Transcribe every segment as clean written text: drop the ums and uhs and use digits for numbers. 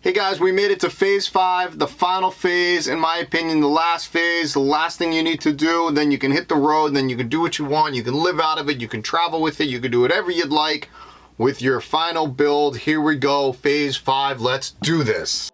Hey guys, we made it to phase 5, the final phase, in my opinion, the last phase, the last thing you need to do. Then you can hit the road, then you can do what you want, you can live out of it, you can travel with it, you can do whatever you'd like with your final build. Here we go, phase 5, let's do this.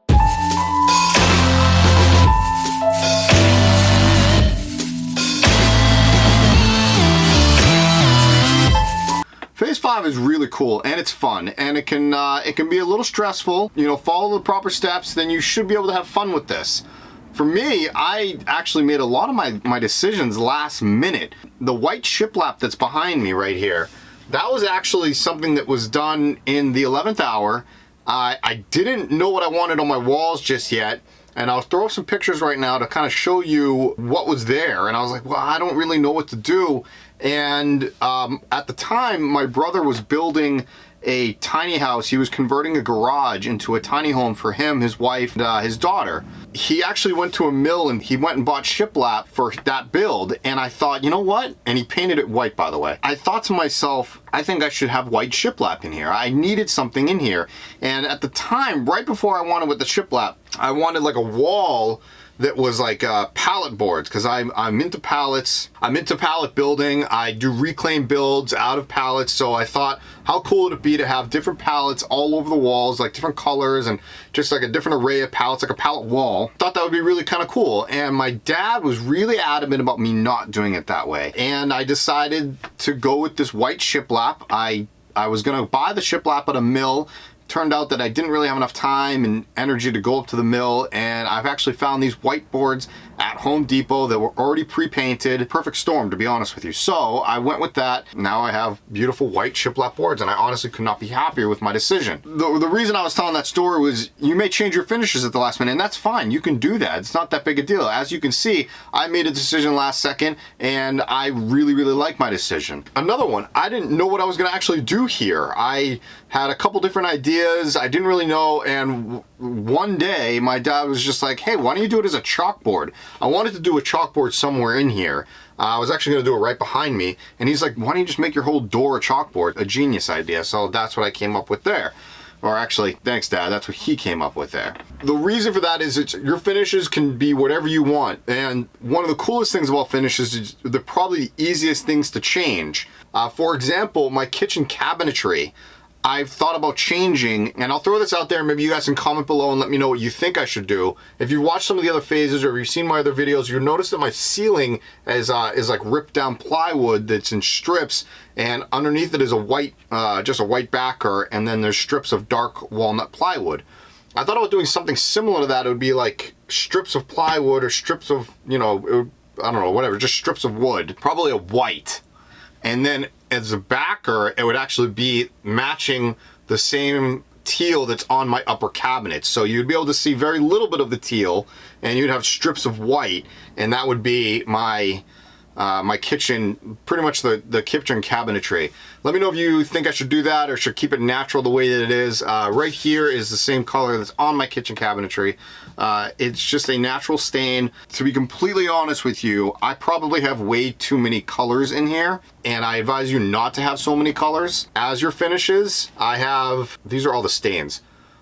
Phase 5 is really cool and it's fun, and it can be a little stressful. You know, follow the proper steps, then you should be able to have fun with this. For me, I actually made a lot of my decisions last minute. The white shiplap that's behind me right here, that was actually something that was done in the 11th hour. I didn't know what I wanted on my walls just yet, and I'll throw up some pictures right now to kind of show you what was there. And I was like, well, I don't really know what to do. And at the time, my brother was building a tiny house. He was converting a garage into a tiny home for him, his wife, and his daughter. He actually went to a mill and he went and bought shiplap for that build. And I thought, you know what? And he painted it white, by the way. I thought to myself, I think I should have white shiplap in here. I needed something in here. And at the time, right before I wanted with the shiplap, I wanted like a wall that was like pallet boards, because I'm into pallets. I'm into pallet building. I do reclaim builds out of pallets, so I thought, how cool would it be to have different pallets all over the walls, like different colors and just like a different array of pallets, like a pallet wall. Thought that would be really kind of cool. And my dad was really adamant about me not doing it that way. And I decided to go with this white shiplap. I was gonna buy the shiplap at a mill. Turned out that I didn't really have enough time and energy to go up to the mill, and I've actually found these whiteboards at Home Depot that were already pre-painted. Perfect storm, to be honest with you. So I went with that. Now I have beautiful white shiplap boards, and I honestly could not be happier with my decision. The reason I was telling that story was, you may change your finishes at the last minute, and that's fine. You can do that. It's not that big a deal. As you can see, I made a decision last second, and I really, really like my decision. Another one, I didn't know what I was gonna actually do here. I had a couple different ideas. I didn't really know, and one day my dad was just like, hey, why don't you do it as a chalkboard? I wanted to do a chalkboard somewhere in here. I was actually gonna do it right behind me, and he's like, why don't you just make your whole door a chalkboard? A genius idea. So that's what I came up with there. Or actually, thanks Dad, that's what he came up with there. The reason for that is your finishes can be whatever you want. And one of the coolest things about finishes is they're probably the easiest things to change. For example, my kitchen cabinetry, I've thought about changing, and I'll throw this out there, maybe you guys can comment below and let me know what you think I should do. If you've watched some of the other phases or if you've seen my other videos, you'll notice that my ceiling is like ripped down plywood that's in strips, and underneath it is a white, just a white backer, and then there's strips of dark walnut plywood. I thought about doing something similar to that. It would be like strips of plywood or strips of, you know, I don't know, whatever, just strips of wood, probably a white. And then as a backer, it would actually be matching the same teal that's on my upper cabinet. So you'd be able to see very little bit of the teal, and you'd have strips of white, and that would be my my kitchen, pretty much the kitchen cabinetry. Let me know if you think I should do that or should keep it natural the way that it is. Right here is the same color that's on my kitchen cabinetry. It's just a natural stain. To be completely honest with you, I probably have way too many colors in here, and I advise you not to have so many colors. As your finishes, I have, these are all the stains.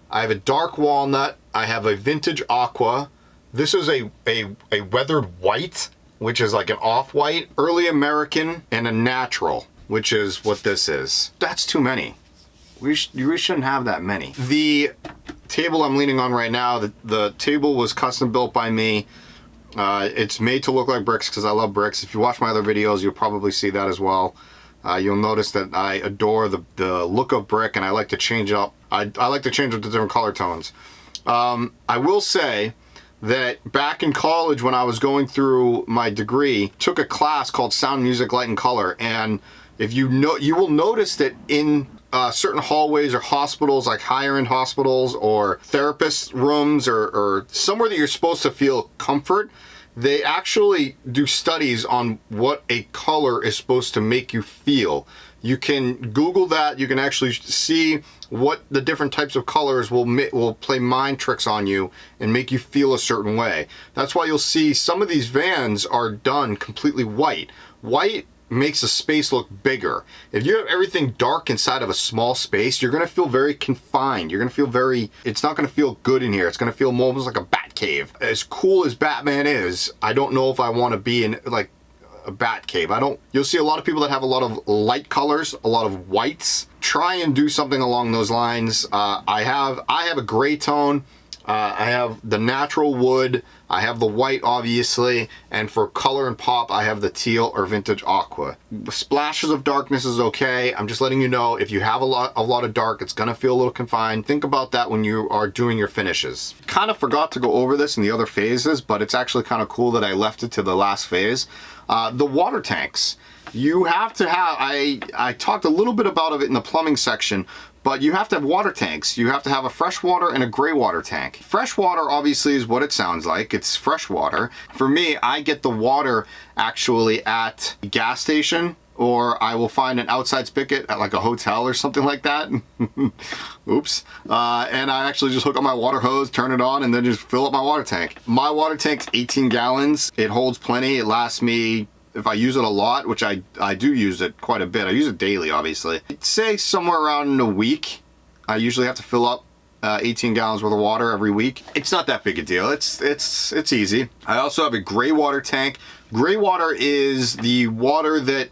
I have a dark walnut, I have a vintage aqua. This is a weathered white, which is like an off-white, early American, and a natural, which is what this is. That's too many. We shouldn't have that many. The table I'm leaning on right now, the table was custom built by me. It's made to look like bricks because I love bricks. If you watch my other videos, you'll probably see that as well. You'll notice that I adore the look of brick, and I like to change up. I like to change up the different color tones. I will say that back in college when I was going through my degree, took a class called Sound, Music, Light, and Color. And if you know, you will notice that in certain hallways or hospitals, like higher end hospitals or therapist rooms or somewhere that you're supposed to feel comfort, they actually do studies on what a color is supposed to make you feel. You can Google that. You can actually see what the different types of colors will play mind tricks on you and make you feel a certain way. That's why you'll see some of these vans are done completely white. White makes the space look bigger. If you have everything dark inside of a small space, you're gonna feel very confined. You're gonna feel it's not gonna feel good in here. It's gonna feel more almost like a bat cave. As cool as Batman is, I don't know if I wanna be in like a bat cave. You'll see a lot of people that have a lot of light colors, a lot of whites. Try and do something along those lines. I have a gray tone. I have the natural wood, I have the white obviously, and for color and pop I have the teal or vintage aqua. Splashes of darkness is okay. I'm just letting you know, if you have a lot of dark, it's gonna feel a little confined. Think about that when you are doing your finishes. Kind of forgot to go over this in the other phases, but it's actually kind of cool that I left it to the last phase. The water tanks. You have to have, I talked a little bit about it in the plumbing section, but you have to have water tanks. You have to have a fresh water and a gray water tank. Fresh water obviously is what it sounds like. It's fresh water. For me, I get the water actually at a gas station, or I will find an outside spigot at like a hotel or something like that. Oops. And I actually just hook up my water hose, turn it on, and then just fill up my water tank. My water tank's 18 gallons. It holds plenty. It lasts me, if I use it a lot, which I do use it quite a bit. I use it daily, obviously. I'd say somewhere around a week. I usually have to fill up 18 gallons worth of water every week. It's not that big a deal. It's easy. I also have a gray water tank. Gray water is the water that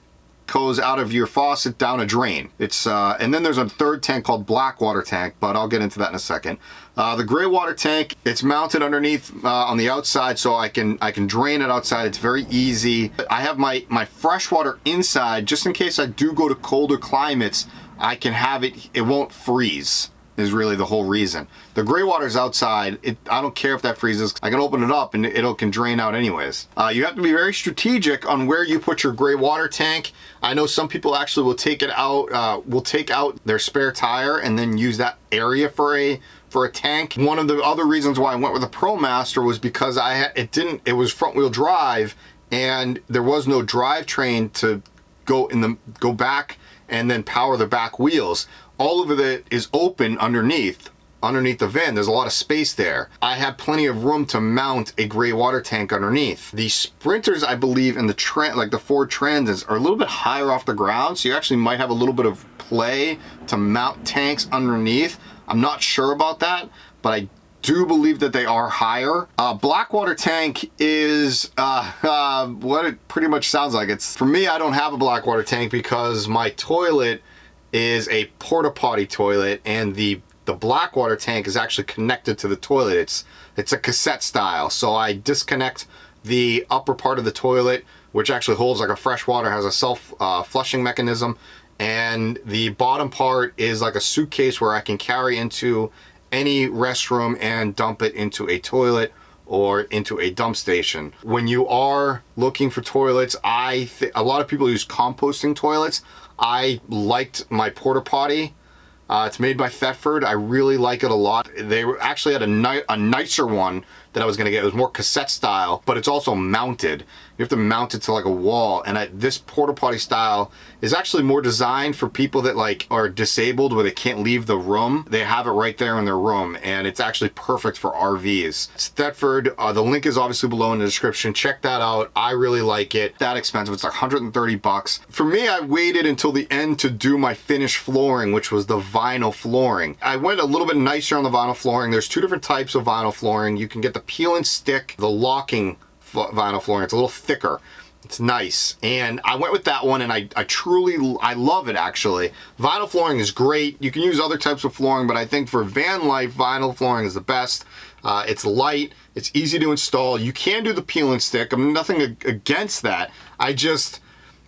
goes out of your faucet down a drain. It's and then there's a third tank called black water tank, but I'll get into that in a second. The gray water tank, it's mounted underneath on the outside, so I can drain it outside. It's very easy. I have my fresh water inside, just in case I do go to colder climates. I can have it. It won't freeze. Is really the whole reason. The gray water's outside. I don't care if that freezes. I can open it up and it can drain out anyways. You have to be very strategic on where you put your gray water tank. I know some people actually will take it out, will take out their spare tire and then use that area for a tank. One of the other reasons why I went with a ProMaster was because it was front wheel drive and there was no drivetrain to go back and then power the back wheels. All of it is open underneath the van. There's a lot of space there. I have plenty of room to mount a gray water tank underneath. The Sprinters, I believe, and the Ford Transits are a little bit higher off the ground, so you actually might have a little bit of play to mount tanks underneath. I'm not sure about that, but I do believe that they are higher. Black water tank is what it pretty much sounds like. For me, I don't have a black water tank because my toilet is a porta potty toilet, and the black water tank is actually connected to the toilet. It's a cassette style, so I disconnect the upper part of the toilet, which actually holds like a fresh water, has a self flushing mechanism, and the bottom part is like a suitcase where I can carry into any restroom and dump it into a toilet or into a dump station. When you are looking for toilets, a lot of people use composting toilets. I liked my porta potty. It's made by Thetford. I really like it a lot. They actually had a nicer one that I was gonna get. It was more cassette style, but it's also mounted. You have to mount it to like a wall. And this porta potty style is actually more designed for people that like are disabled where they can't leave the room. They have it right there in their room, and it's actually perfect for RVs. It's Thetford. The link is obviously below in the description. Check that out. I really like it. That expensive. It's like 130 bucks. For me, I waited until the end to do my finished flooring, which was the vinyl flooring. I went a little bit nicer on the vinyl flooring. There's two different types of vinyl flooring. You can get the peel and stick, the locking vinyl flooring. It's a little thicker. It's nice, and I went with that one, and I truly love it. Actually, vinyl flooring is great. You can use other types of flooring, but I think for van life, vinyl flooring is the best. It's light, it's easy to install. You can do the peel and stick. I'm nothing against that. I just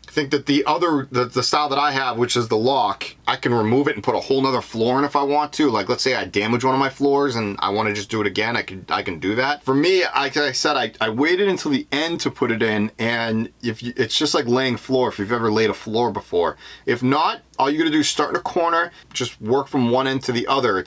think that the style that I have, which is the lock, I can remove it and put a whole nother floor in if I want to. Like, let's say I damage one of my floors and I want to just do it again, I can do that. For me, like I said, I waited until the end to put it in, and it's just like laying floor if you've ever laid a floor before. If not, all you gotta do is start in a corner, just work from one end to the other.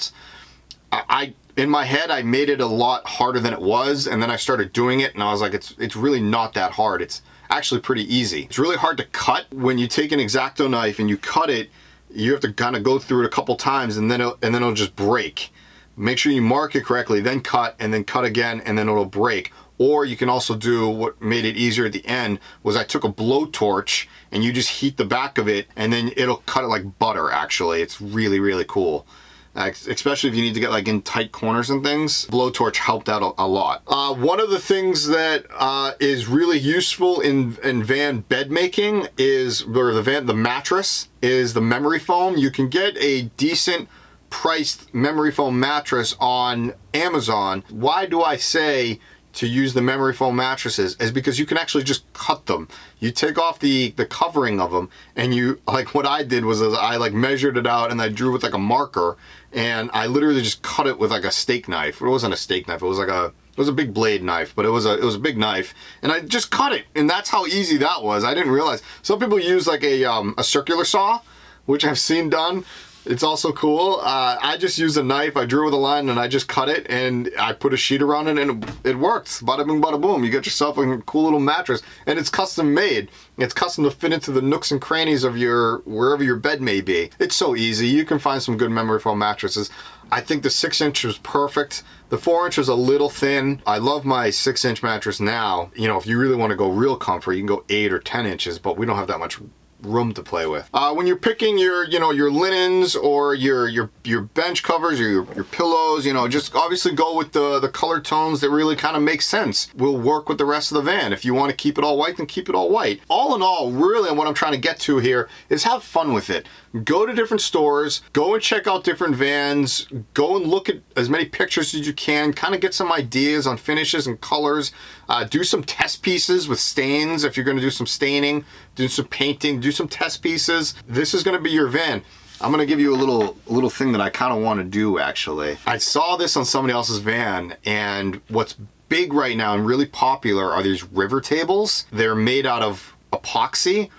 In my head, I made it a lot harder than it was, and then I started doing it, and I was like, it's really not that hard. It's actually pretty easy. It's really hard to cut. When you take an X-Acto knife and you cut it, you have to kind of go through it a couple times, and then it'll just break. Make sure you mark it correctly, then cut again, and then it'll break. Or you can also do what made it easier at the end was I took a blowtorch and you just heat the back of it and then it'll cut it like butter actually. It's really, really cool. Especially if you need to get like in tight corners and things. Blowtorch helped out a lot. One of the things that is really useful in van bed making is, or the mattress, is the memory foam. You can get a decent priced memory foam mattress on Amazon. Why do I say to use the memory foam mattresses is because you can actually just cut them. You take off the covering of them and you, like what I did was I like measured it out and I drew with like a marker and I literally just cut it with like a steak knife. It wasn't a steak knife, it was like it was a big blade knife, but it was a big knife and I just cut it and that's how easy that was. I didn't realize. Some people use like a circular saw, which I've seen done. It's also cool. I just used a knife, I drew with a line and I just cut it and I put a sheet around it and it worked. Bada boom, bada boom. You get yourself a cool little mattress and it's custom made. It's custom to fit into the nooks and crannies of wherever your bed may be. It's so easy. You can find some good memory foam mattresses. I think the 6-inch was perfect. The 4-inch was a little thin. I love my 6-inch mattress now. You know, if you really want to go real comfort, you can go 8 or 10 inches, but we don't have that much room to play with. When you're picking your linens or your bench covers or your pillows, just obviously go with the color tones that really kind of make sense. Will work with the rest of the van. If you want to keep it all white, then keep it all white. All in all, really what I'm trying to get to here is have fun with it. Go to different stores, go and check out different vans, go and look at as many pictures as you can, kind of get some ideas on finishes and colors, do some test pieces with stains if you're going to do some staining, do some painting, do some test pieces. This is going to be your van. I'm going to give you a little thing that I kind of want to do actually. I saw this on somebody else's van and what's big right now and really popular are these river tables. They're made out of epoxy.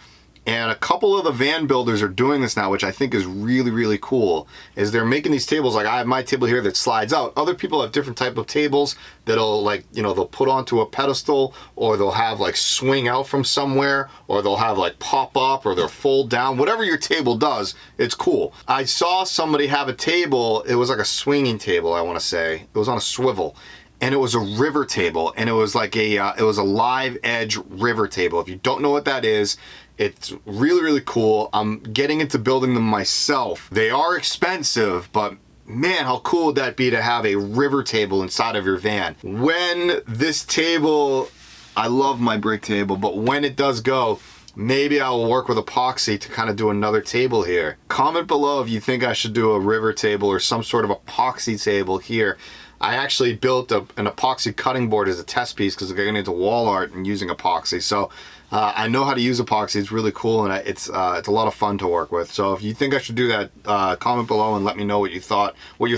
And a couple of the van builders are doing this now, which I think is really, really cool, is they're making these tables. Like I have my table here that slides out. Other people have different type of tables that'll they'll put onto a pedestal or they'll have like swing out from somewhere or they'll have like pop up or they'll fold down. Whatever your table does, it's cool. I saw somebody have a table. It was like a swinging table, I want to say. It was on a swivel. And it was a river table and it was like it was a live edge river table. If you don't know what that is, it's really, really cool. I'm getting into building them myself. They are expensive, but man, how cool would that be to have a river table inside of your van? When this table, I love my brick table, but when it does go, maybe I will work with epoxy to kind of do another table here. Comment below if you think I should do a river table or some sort of epoxy table here. I actually built an epoxy cutting board as a test piece because I'm getting into wall art and using epoxy. So I know how to use epoxy. It's really cool and it's a lot of fun to work with. So if you think I should do that, comment below and let me know what your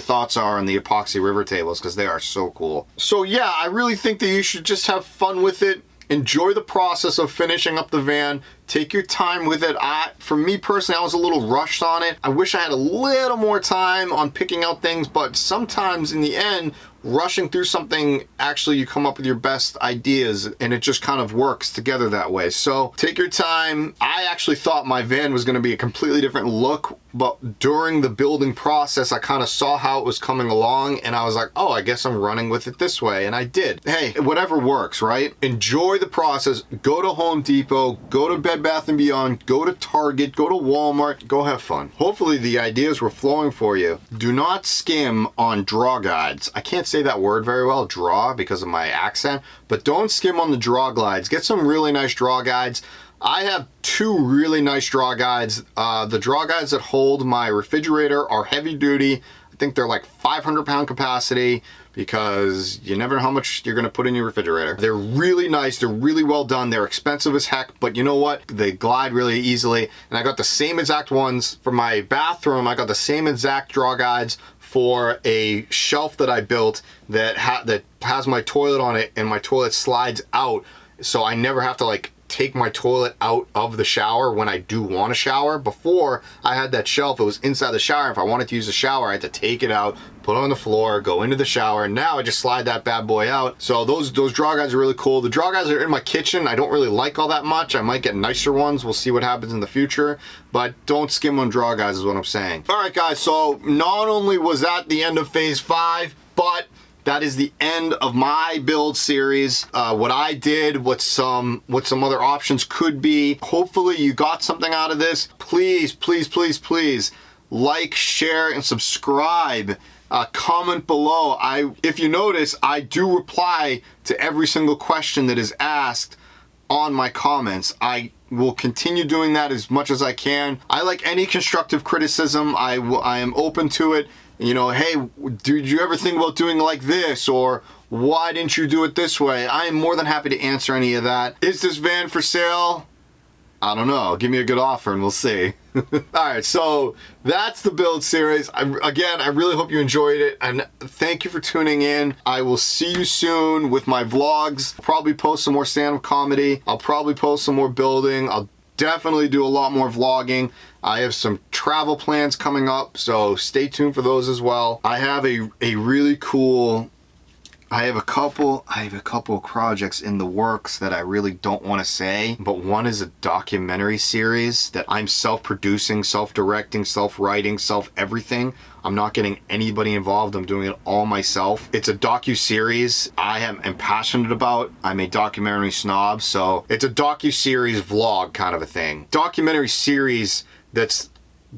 thoughts are on the epoxy river tables because they are so cool. So yeah, I really think that you should just have fun with it. Enjoy the process of finishing up the van. Take your time with it. For me personally, I was a little rushed on it. I wish I had a little more time on picking out things, but sometimes in the end, rushing through something, actually you come up with your best ideas and it just kind of works together that way. So take your time. I actually thought my van was gonna be a completely different look, but during the building process, I kind of saw how it was coming along and I was like, oh, I guess I'm running with it this way. And I did. Hey, whatever works, right? Enjoy the process. Go to Home Depot, go to Bed Bath & Beyond, go to Target, go to Walmart, go have fun. Hopefully the ideas were flowing for you. Do not skim on draw guides. I can't say that word very well, draw, because of my accent, but don't skim on the draw guides. Get some really nice draw guides. I have two really nice draw guides. The draw guides that hold my refrigerator are heavy duty. I think they're like 500-pound capacity because you never know how much you're gonna put in your refrigerator. They're really nice, they're really well done, they're expensive as heck, but you know what? They glide really easily. And I got the same exact ones for my bathroom. I got the same exact draw guides for a shelf that I built that has my toilet on it and my toilet slides out. So I never have to like take my toilet out of the shower when I do want to shower. Before I had that shelf, it was inside the shower. If I wanted to use the shower, I had to take it out, put it on the floor, go into the shower. And now I just slide that bad boy out. So those draw guides are really cool. The draw guides are in my kitchen. I don't really like all that much. I might get nicer ones. We'll see what happens in the future, but don't skim on draw guides is what I'm saying. All right guys, so not only was that the end of phase 5, but that is the end of my build series. What I did, what some other options could be. Hopefully you got something out of this. Please, please, please, please like, share, and subscribe. Comment below. If you notice, I do reply to every single question that is asked on my comments. I will continue doing that as much as I can. I like any constructive criticism. I am open to it. You know, hey, did you ever think about doing like this? Or why didn't you do it this way? I am more than happy to answer any of that. Is this van for sale? I don't know. Give me a good offer and we'll see. Alright, so that's the build series. Again, I really hope you enjoyed it, and thank you for tuning in. I will see you soon with my vlogs. Probably post some more stand-up comedy. I'll probably post some more building. I'll definitely do a lot more vlogging. I have some travel plans coming up, so stay tuned for those as well. I have a really cool... I have a couple of projects in the works that I really don't want to say, but one is a documentary series that I'm self-producing, self-directing, self-writing, self-everything. I'm not getting anybody involved. I'm doing it all myself. It's a docu-series I am passionate about. I'm a documentary snob, so it's a docu-series vlog kind of a thing. Documentary series that's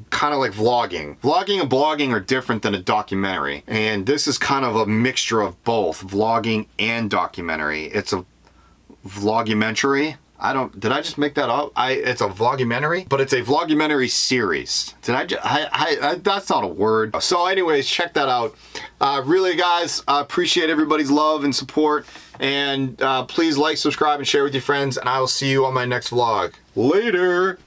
kind of like vlogging. Vlogging and blogging are different than a documentary, and this is kind of a mixture of both vlogging and documentary. It's a vlogumentary. Did I just make that up? It's a vlogumentary, but it's a vlogumentary series. That's not a word. So anyways, check that out. Really guys, I appreciate everybody's love and support, and please like, subscribe, and share with your friends, and I will see you on my next vlog. Later.